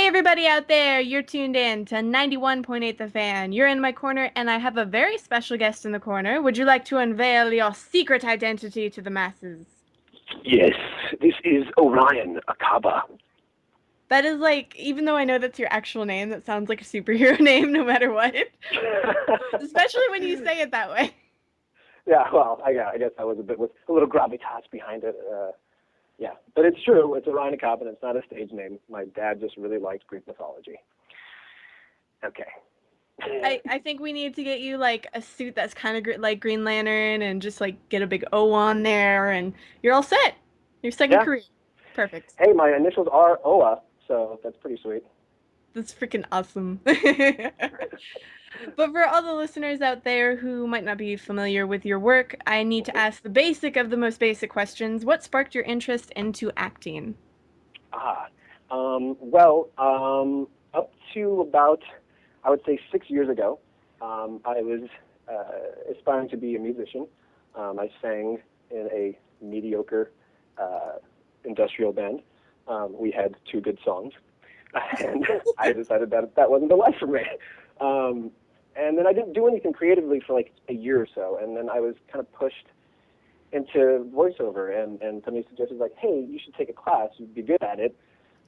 Everybody out there, you're tuned in to 91.8 The Fan. You're in my corner, and I have a very special guest in the corner. Would you like to unveil your secret identity to the masses? Yes, this is Orion Acaba. That is like, even though I know that's your actual name, that sounds like a superhero name no matter what. Especially when you say it that way. Yeah, well, I guess I was a bit with a little gravitas behind it. Yeah, but it's true. It's Orion Acaba, and it's not a stage name. My dad just really liked Greek mythology. Okay. I think we need to get you like a suit that's kind of like Green Lantern and just like get a big O on there, and you're all set. Your second Yeah. career. Perfect. Hey, my initials are Oa, so that's pretty sweet. That's freaking awesome. But for all the listeners out there who might not be familiar with your work, I need to ask the basic of the most basic questions. What sparked your interest into acting? Ah, well, up to about, I would say 6 years ago, I was aspiring to be a musician. I sang in a mediocre industrial band. We had two good songs, and I decided that that wasn't the life for me. And then I didn't do anything creatively for like a year or so, and then I was kind of pushed into voiceover, and somebody suggested like, hey, you should take a class, you'd be good at it.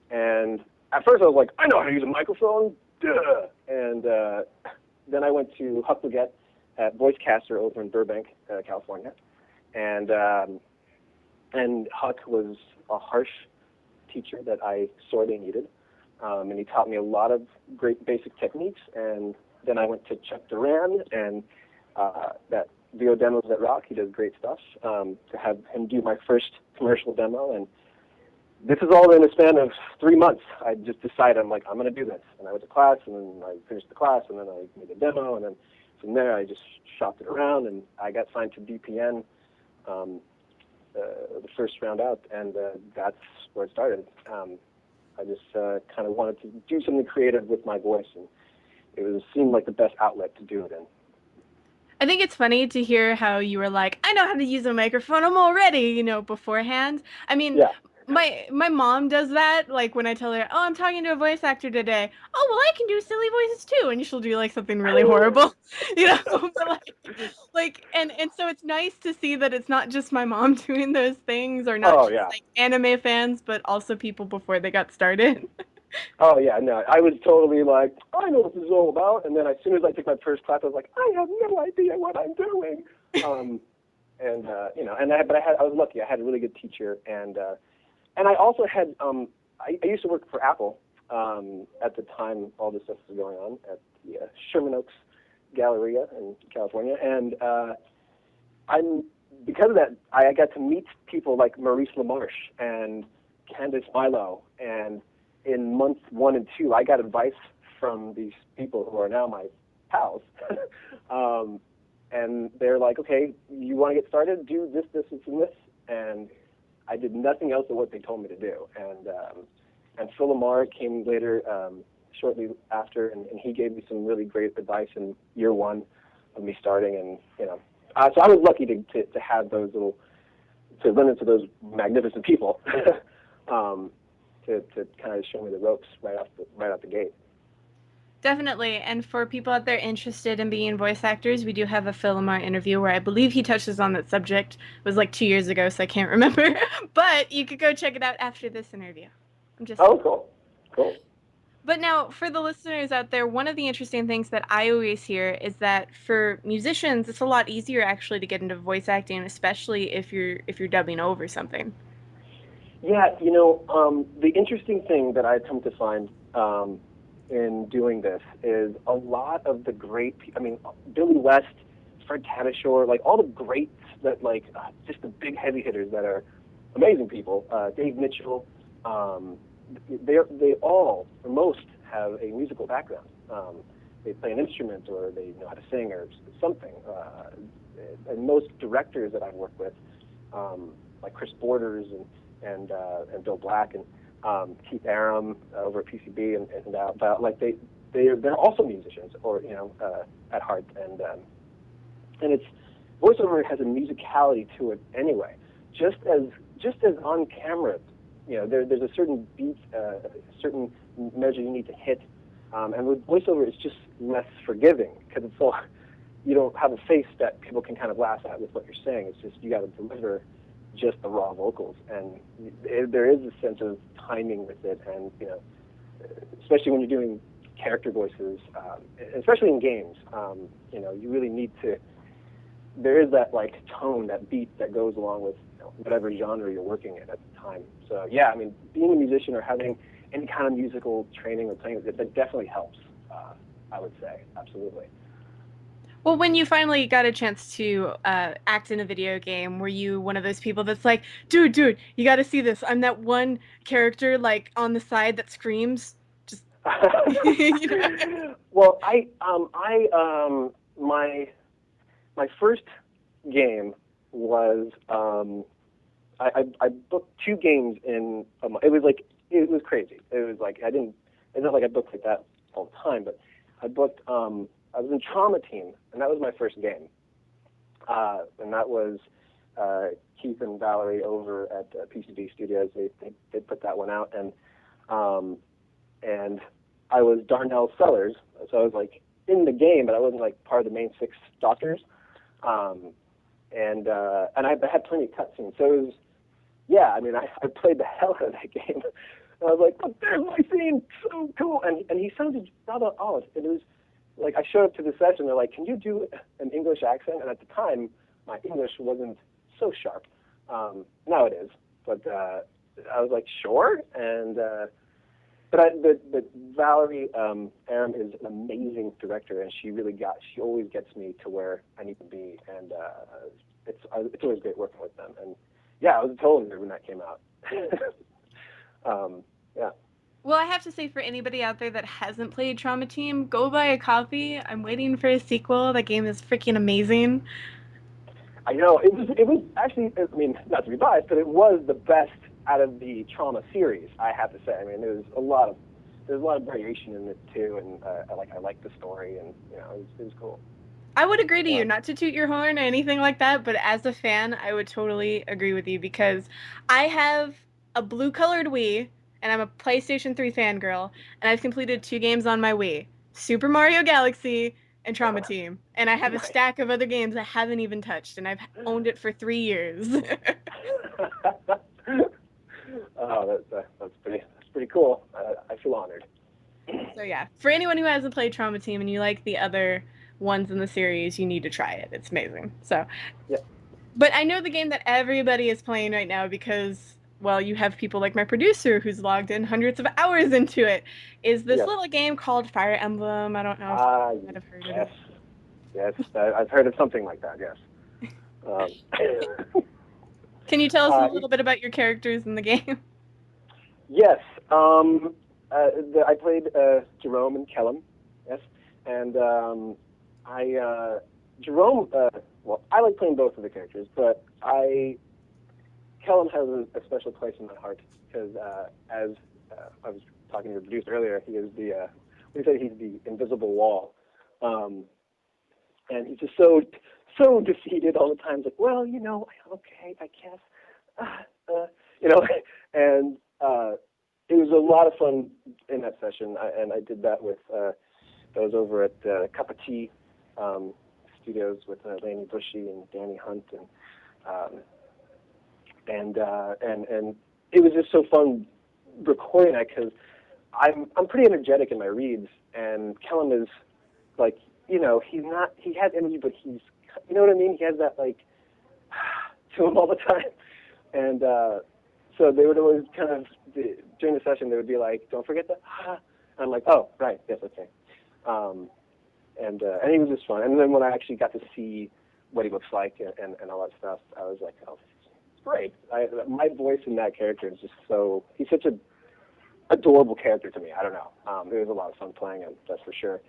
And at first I was like, I know how to use a microphone, duh! And then I went to Huck Leggett at Voicecaster over in Burbank, California, and Huck was a harsh teacher that I sorely needed, and he taught me a lot of great basic techniques. And then I went to Chuck Duran, and that VO Demos that Rock, he does great stuff, to have him do my first commercial demo. And this is all in a span of 3 months. I just decided, I'm like, I'm going to do this. And I went to class, and then I finished the class, and then I made a demo, and then from there I just shopped it around, and I got signed to DPN the first round out, and that's where it started. I just kind of wanted to do something creative with my voice, and seemed like the best outlet to do it in. I think it's funny to hear how you were like, I know how to use a microphone. I'm all ready, beforehand. I mean, Yeah. my mom does that. Like when I tell her, "Oh, I'm talking to a voice actor today." Oh, well, I can do silly voices too, and she'll do like something really horrible, you know. But and so it's nice to see that it's not just my mom doing those things, or not Oh just yeah. like anime fans, but also people before they got started. Oh yeah. No, I was totally like, I know what this is all about. And then as soon as I took my first class, I was like, I have no idea what I'm doing. But I was lucky. I had a really good teacher, and I also had I used to work for Apple at the time all this stuff was going on at the Sherman Oaks Galleria in California, and I'm because of that I got to meet people like Maurice LaMarche and Candace Milo, and in month 1 and 2 I got advice from these people who are now my pals. And they're like, okay, you want to get started? Do this, this, and this. And I did nothing else than what they told me to do. And Phil Lamar came later, shortly after, and he gave me some really great advice in year 1 of me starting. And so I was lucky to have those to run into those magnificent people, to kind of show me the ropes right out the gate. Definitely. And for people out there interested in being voice actors, we do have a Phil Lamar interview where I believe he touches on that subject. It was like 2 years ago, so I can't remember. But you could go check it out after this interview. I'm just Oh, saying. cool. But now, for the listeners out there, one of the interesting things that I always hear is that for musicians, it's a lot easier actually to get into voice acting, especially if you're dubbing over something. Yeah, the interesting thing that I've come to find in doing this is a lot of the great, Billy West, Fred Tatasciore, like all the greats that just the big heavy hitters that are amazing people, Dave Mitchell, they all, or most, have a musical background. They play an instrument, or they know how to sing, or something. And most directors that I've worked with, like Chris Borders and Bill Black and Keith Aram over at PCB, they're also musicians, or at heart, and it's voiceover has a musicality to it anyway. Just as on camera, there's a certain beat, a certain measure you need to hit, and with voiceover, it's just less forgiving because it's all you don't have a face that people can kind of laugh at with what you're saying. It's just you got to deliver just the raw vocals, and there is a sense of timing with it, and especially when you're doing character voices, especially in games, you really need to. There is that like tone, that beat that goes along with whatever genre you're working in at the time. So yeah, I mean, being a musician or having any kind of musical training or playing, that definitely helps. I would say absolutely. Well, when you finally got a chance to act in a video game, were you one of those people that's like, dude, you got to see this. I'm that one character like on the side that screams. Just you know. Well, my first game was I booked 2 games in a month. It was crazy. It was like it's not like I booked like that all the time, but I booked I was in Trauma Team, and that was my first game. And that was Keith and Valerie over at PCB Studios. They put that one out, and I was Darnell Sellers, so I was like in the game, but I wasn't like part of the main 6 doctors. And I had plenty of cutscenes, so it was, yeah, I mean, I played the hell out of that game. And I was like, oh, there's my scene, so cool. And he sounded rather odd. It was like I showed up to the session, they're like, can you do an English accent? And at the time, my English wasn't so sharp. Now it is, but I was like, sure. And but Valerie Aram is an amazing director, and she always gets me to where I need to be, and it's always great working with them. And yeah, I was a total nerd when that came out. Yeah. Well, I have to say, for anybody out there that hasn't played Trauma Team, go buy a copy. I'm waiting for a sequel. That game is freaking amazing. I know it was actually. I mean, not to be biased, but it was the best out of the Trauma series. I have to say. I mean, there's a lot of variation in it too, and I like the story, and it was cool. I would agree to Yeah. you, not to toot your horn or anything like that, but as a fan, I would totally agree with you because I have a blue-colored Wii, and I'm a PlayStation 3 fangirl, and I've completed 2 games on my Wii, Super Mario Galaxy and Trauma Team, and I have a Nice. stack of other games I haven't even touched, and I've owned it for 3 years. Oh, that's pretty cool. I feel honored. So yeah, for anyone who hasn't played Trauma Team and you like the other ones in the series, you need to try it. It's amazing. So, Yeah. but I know the game that everybody is playing right now because, well, you have people like my producer who's logged in hundreds of hours into it. Is this Yes. little game called Fire Emblem? I don't know if you might have heard of Yes. it. Yes, I've heard of something like that. Yes. Can you tell us a little bit about your characters in the game? Yes. I played Jerome and Callum. Yes, and Jerome. Well, I like playing both of the characters, but Callum has a special place in my heart because as I was talking to your producer earlier, he is we say he's the invisible wall, and he's just so defeated all the time. He's like, well, okay, I guess, and it was a lot of fun in that session, and I did that with I was over at Cup of Tea Studios with Laney Bushy and Danny Hunt, and it was just so fun recording that because I'm pretty energetic in my reads, and Callum is like, he has energy, but he's, you know what I mean? He has that like to him all the time, and so they would always kind of during the session they would be like, don't forget the and I'm like, oh right, yes, okay, and he was just fun. And then when I actually got to see what he looks like and all that stuff, I was like, oh, it's great. My voice in that character is just he's such a adorable character to me. I don't know. It was a lot of fun playing him, that's for sure.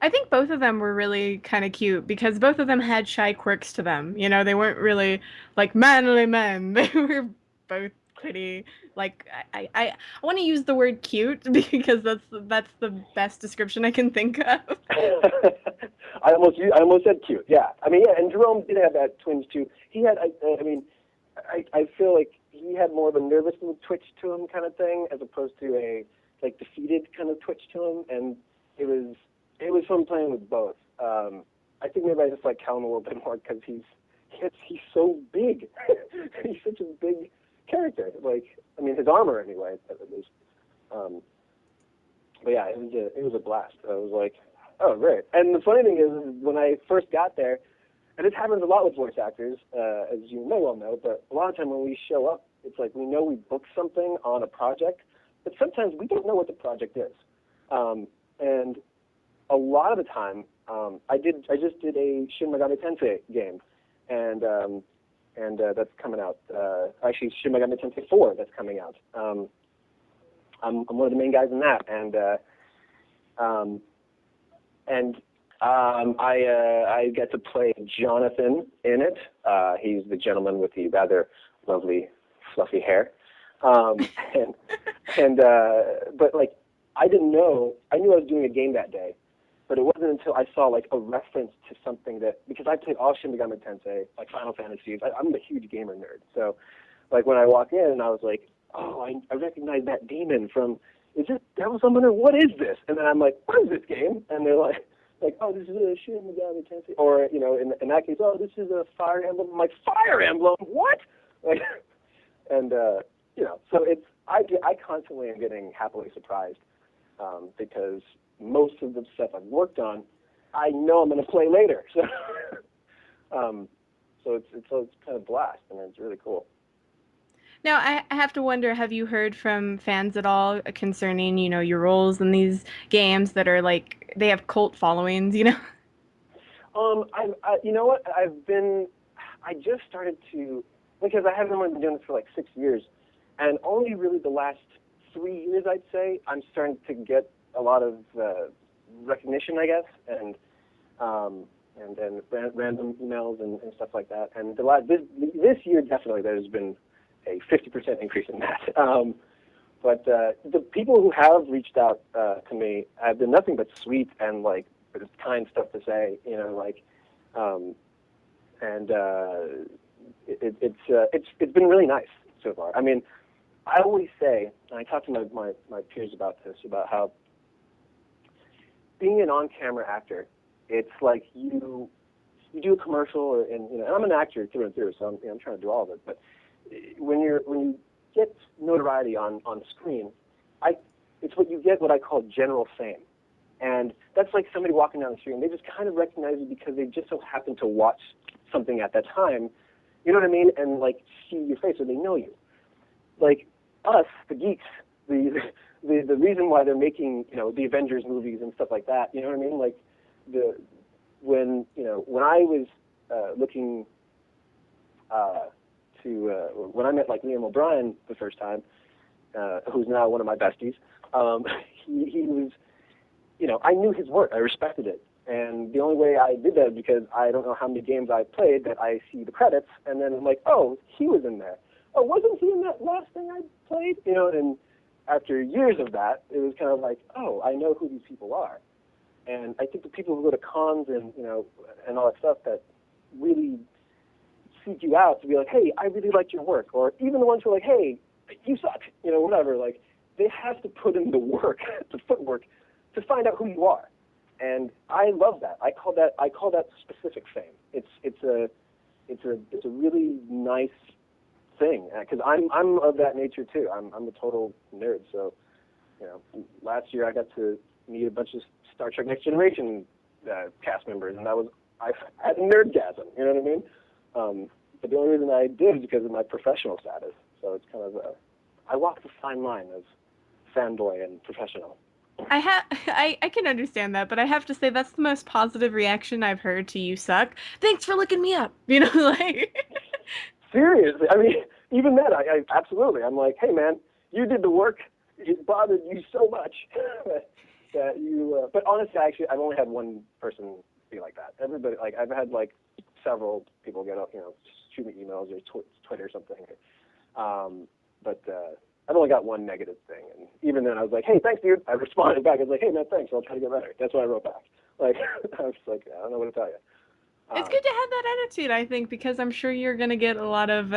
I think both of them were really kind of cute because both of them had shy quirks to them. They weren't really like manly men. They were both pretty like I want to use the word cute because that's the best description I can think of. I almost said cute. Yeah. I mean, yeah, and Jerome did have that twinge too. He had I feel like he had more of a nervous little twitch to him kind of thing, as opposed to a like defeated kind of twitch to him, and it was fun playing with both. I think maybe I just like Callum a little bit more because he's so big. He's such a big character. Like, I mean, his armor anyway, at least. But yeah, it was a blast. I was like, oh, great. And the funny thing is, when I first got there, and this happens a lot with voice actors, as you may well know, but a lot of time when we show up, it's like we know we booked something on a project, but sometimes we don't know what the project is. And a lot of the time, I just did a Shin Megami Tensei game, and that's coming out. Actually, Shin Megami Tensei 4 that's coming out. I'm one of the main guys in that, I get to play Jonathan in it. He's the gentleman with the rather lovely, fluffy hair. But like, I didn't know. I knew I was doing a game that day, but it wasn't until I saw like a reference to something that, because I played all Shin Megami Tensei, like Final Fantasies. I'm a huge gamer nerd, so like when I walk in, I was like, oh, I recognize that demon from. Is this Devil Summoner? What is this? And then I'm like, what is this game? And they're like, oh, this is a Shin Megami Tensei, or you know, in that case, oh, this is a Fire Emblem. I'm like, Fire Emblem? What? Like, and you know, so I constantly am getting happily surprised because most of the stuff I've worked on, I know I'm going to play later. So, so it's kind of blast, and it's really cool. Now, I have to wonder, have you heard from fans at all concerning, you know, your roles in these games that are like, they have cult followings, you know? You know what? I just started to, because I haven't only been doing this for like 6 years, and only really the last 3 years, I'd say, I'm starting to get a lot of recognition, I guess, and then random emails and stuff like that. And this year, definitely, there's been a 50% increase in that. But the people who have reached out to me have been nothing but sweet and like kind stuff to say, you know, like, and it's been really nice so far. I mean, I always say, and I talk to my peers about this, about how being an on-camera actor, it's like you do a commercial, and you know, and I'm an actor through and through, so I'm trying to do all of it, but when you get notoriety on screen, it's what you get, what I call general fame. And that's like somebody walking down the street and they just kind of recognize you because they just so happen to watch something at that time, you know what I mean, and like see your face or they know you. Like us, the geeks, the reason why they're making, you know, the Avengers movies and stuff like that, you know what I mean? Like when I was looking when I met like Liam O'Brien the first time, who's now one of my besties, he was, you know, I knew his work, I respected it, and the only way I did that is because I don't know how many games I played that I see the credits, and then I'm like, oh, he was in there. Oh, wasn't he in that last thing I played? You know, and after years of that, it was kind of like, oh, I know who these people are, and I think the people who go to cons and you know and all that stuff that really seek you out to be like, hey, I really liked your work, or even the ones who are like, hey, you suck, you know, whatever. Like, they have to put in the work, the footwork, to find out who you are, and I love that. I call that specific fame. It's a really nice thing because I'm of that nature too. I'm a total nerd, so you know, last year I got to meet a bunch of Star Trek Next Generation cast members, and I had a nerdgasm, you know what I mean? But the only reason I did is because of my professional status. So it's kind of I walk the fine line of fanboy and professional. I can understand that, but I have to say that's the most positive reaction I've heard to "you suck." Thanks for looking me up. You know, like seriously. I mean, even then, I absolutely. I'm like, hey man, you did the work. It bothered you so much that you. But honestly, actually, I've only had one person be like that. Everybody, like, I've had like several people get up, you know, shoot me emails or Twitter or something. But I've only got one negative thing, and even then I was like, hey, thanks, dude. I responded back. I was like, hey, man, thanks. I'll try to get better. That's what I wrote back. Like, I was just like, I don't know what to tell you. It's Um, good to have that attitude, I think, because I'm sure you're gonna get a lot of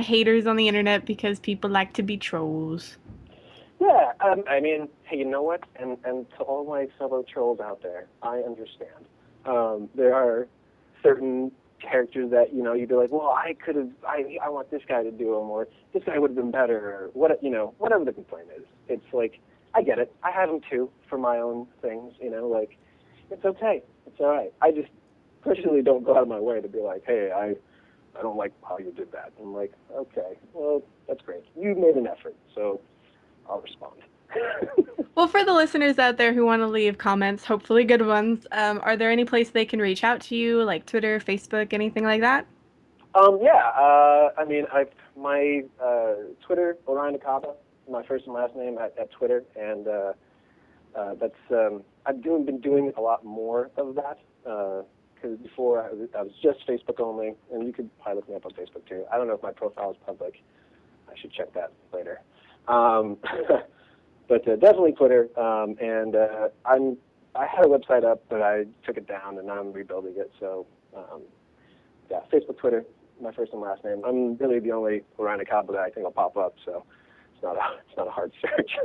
haters on the internet because people like to be trolls. yeah, I mean, hey, you know what? And to all my fellow trolls out there, I understand. There are certain characters that you'd be like, well, I want this guy to do them, or this guy would have been better, or whatever the complaint is. It's like, I get it. I have them too for my own things. Like, it's okay. It's all right. I just personally don't go out of my way to be like, hey, I don't like how you did that. I'm like, okay, well, that's great. You made an effort, so I'll respond. Well, for the listeners out there who want to leave comments, hopefully good ones, are there any place they can reach out to you, like Twitter, Facebook, anything like that? Yeah, I mean, my Twitter, Orion Acaba, my first and last name at Twitter, and been doing a lot more of that because before I was just Facebook only, and you could probably look me up on Facebook too. I don't know if my profile is public. I should check that later. Um, but definitely Twitter, and I had a website up, but I took it down, and now I'm rebuilding it. So yeah, Facebook, Twitter, my first and last name. I'm really the only Orion Acaba that I think will pop up, so it's not a hard search.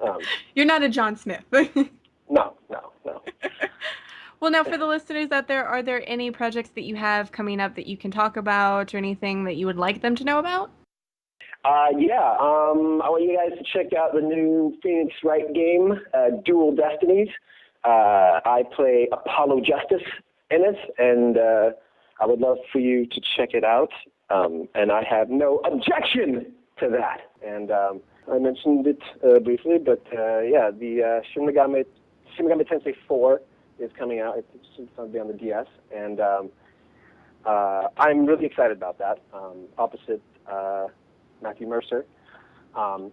um, You're not a John Smith. no, no, no. Well, now for the listeners out there, are there any projects that you have coming up that you can talk about or anything that you would like them to know about? Yeah, I want you guys to check out the new Phoenix Wright game, Dual Destinies. I play Apollo Justice in it, and I would love for you to check it out. And I have no objection to that. And I mentioned it briefly, but yeah, the Shin Megami Tensei 4 is coming out. It's going to be on the DS, and I'm really excited about that. Opposite Matthew Mercer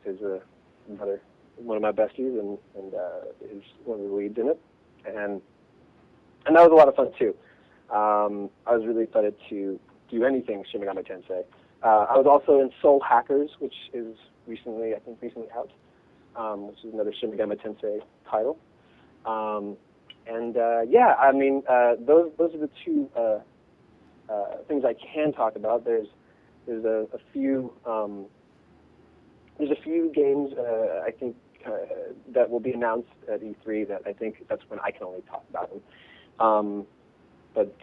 is one of my besties, and is one of the leads in it, and that was a lot of fun too. I was really excited to do anything Shin Megami Tensei. I was also in Soul Hackers, which is recently out, which is another Shin Megami Tensei title. And yeah, I mean, those are the two things I can talk about. There's a few games I think that will be announced at E3 that I think that's when I can only talk about them. But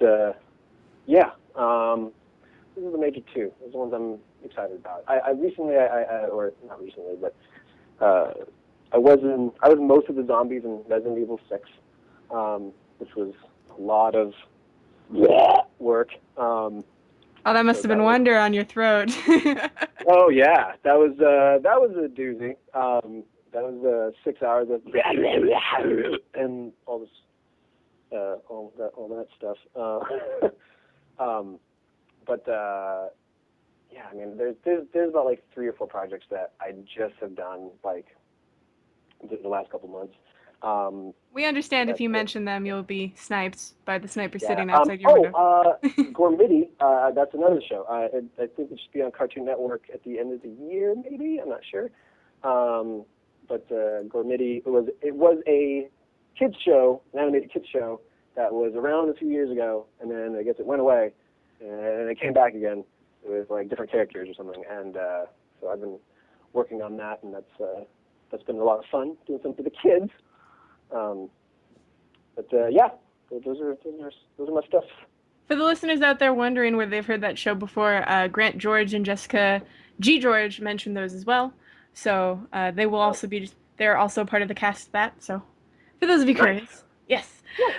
yeah, these are the major two. Those are the ones I'm excited about. I recently, or not recently, but I was most of the zombies in Resident Evil 6, which was a lot of work. Oh, that must have been Wonder on your throat. Oh yeah, that was a doozy. That was 6 hours of and all this, all that stuff. But yeah, I mean, there's about like 3 or 4 projects that I just have done like the last couple months. We understand if you mention them, you'll be sniped by the sniper sitting outside your window. Gormity, that's another show. I think it should be on Cartoon Network at the end of the year, maybe. I'm not sure. But Gormity, it was a kids show, an animated kids show that was around a few years ago, and then I guess it went away, and it came back again with like different characters or something. And so I've been working on that, and that's been a lot of fun doing something for the kids. But yeah, those are my stuff. For the listeners out there wondering where they've heard that show before, Grant George and Jessica G. George mentioned those as well. So they will also they're also part of the cast of that. So for those of you curious, yes. Yeah.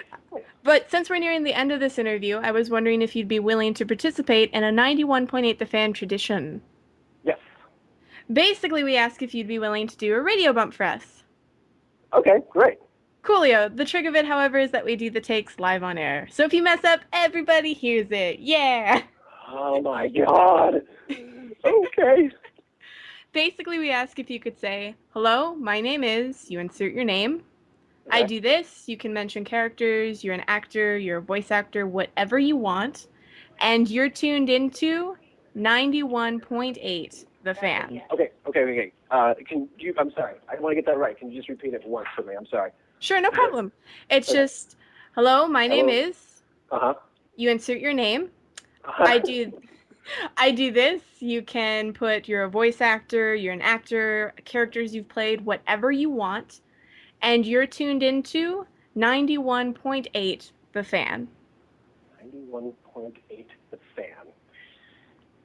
But since we're nearing the end of this interview, I was wondering if you'd be willing to participate in a 91.8 The Fan tradition. Yes. Basically, we ask if you'd be willing to do a radio bump for us. Okay, great. Coolio. The trick of it, however, is that we do the takes live on air. So if you mess up, everybody hears it. Yeah! Oh my god! Okay. Basically, we ask if you could say, hello, my name is, you insert your name. Okay. I do this. You can mention characters, you're an actor, you're a voice actor, whatever you want. And you're tuned into 91.8, The Fan. Okay. I'm sorry. I want to get that right. Can you just repeat it once for me? I'm sorry. Sure, no problem. It's just, hello, my name is. Uh-huh. You insert your name. I do I do this. You can put you're a voice actor, you're an actor, characters you've played, whatever you want, and you're tuned into 91.8 The Fan. 91.8 The Fan.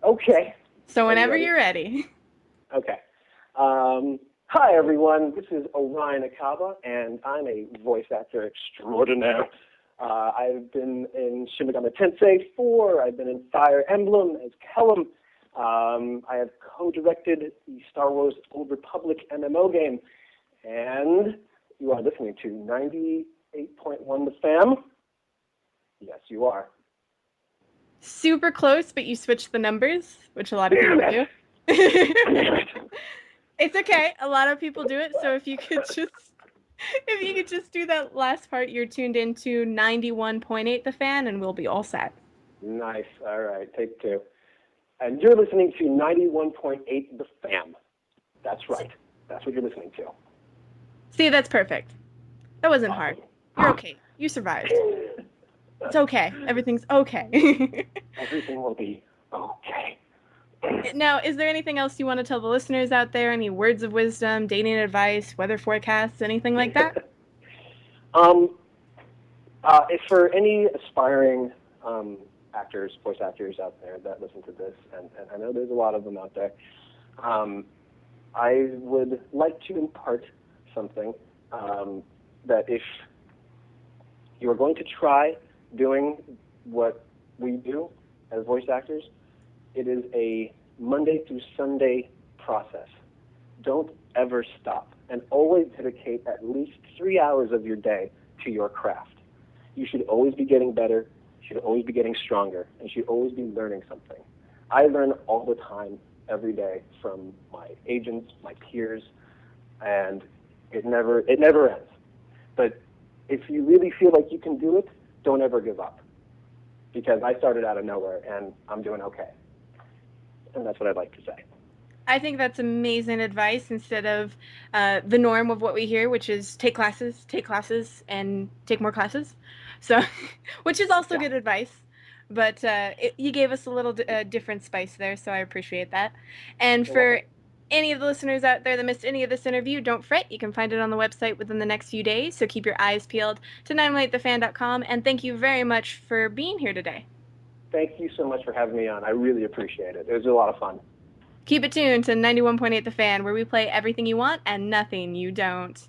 Okay. So Are you whenever ready? you're ready. Okay. Hi, everyone. This is Orion Acaba, and I'm a voice actor extraordinaire. I've been in Shin Megami Tensei 4. I've been in Fire Emblem as Callum. I have co-directed the Star Wars Old Republic MMO game. And you are listening to 98.1 The Fam. Yes, you are. Super close, but you switched the numbers, which a lot of people do. It's okay. A lot of people do it. So if you could just do that last part, you're tuned into 91.8 The Fan, and we'll be all set. Nice. All right, take two. And you're listening to 91.8 The Fam. That's right. That's what you're listening to. See, that's perfect. That wasn't hard. Awesome. You're okay. You survived. It's okay. Everything's okay. Everything will be okay. Now, is there anything else you want to tell the listeners out there? Any words of wisdom, dating advice, weather forecasts, anything like that? If for any aspiring actors, voice actors out there that listen to this, and I know there's a lot of them out there, I would like to impart something that if you are going to try doing what we do as voice actors, it is a Monday through Sunday process. Don't ever stop, and always dedicate at least 3 hours of your day to your craft. You should always be getting better, you should always be getting stronger, and you should always be learning something. I learn all the time, every day, from my agents, my peers, and it never ends. But if you really feel like you can do it, don't ever give up. Because I started out of nowhere, and I'm doing okay. And that's what I'd like to say. I think that's amazing advice instead of the norm of what we hear, which is take classes, and take more classes. So, which is also good advice. But you gave us a little different spice there, so I appreciate that. And for any of the listeners out there that missed any of this interview, don't fret. You can find it on the website within the next few days, so keep your eyes peeled to 918thefan.com. And thank you very much for being here today. Thank you so much for having me on. I really appreciate it. It was a lot of fun. Keep it tuned to 91.8 The Fan, where we play everything you want and nothing you don't.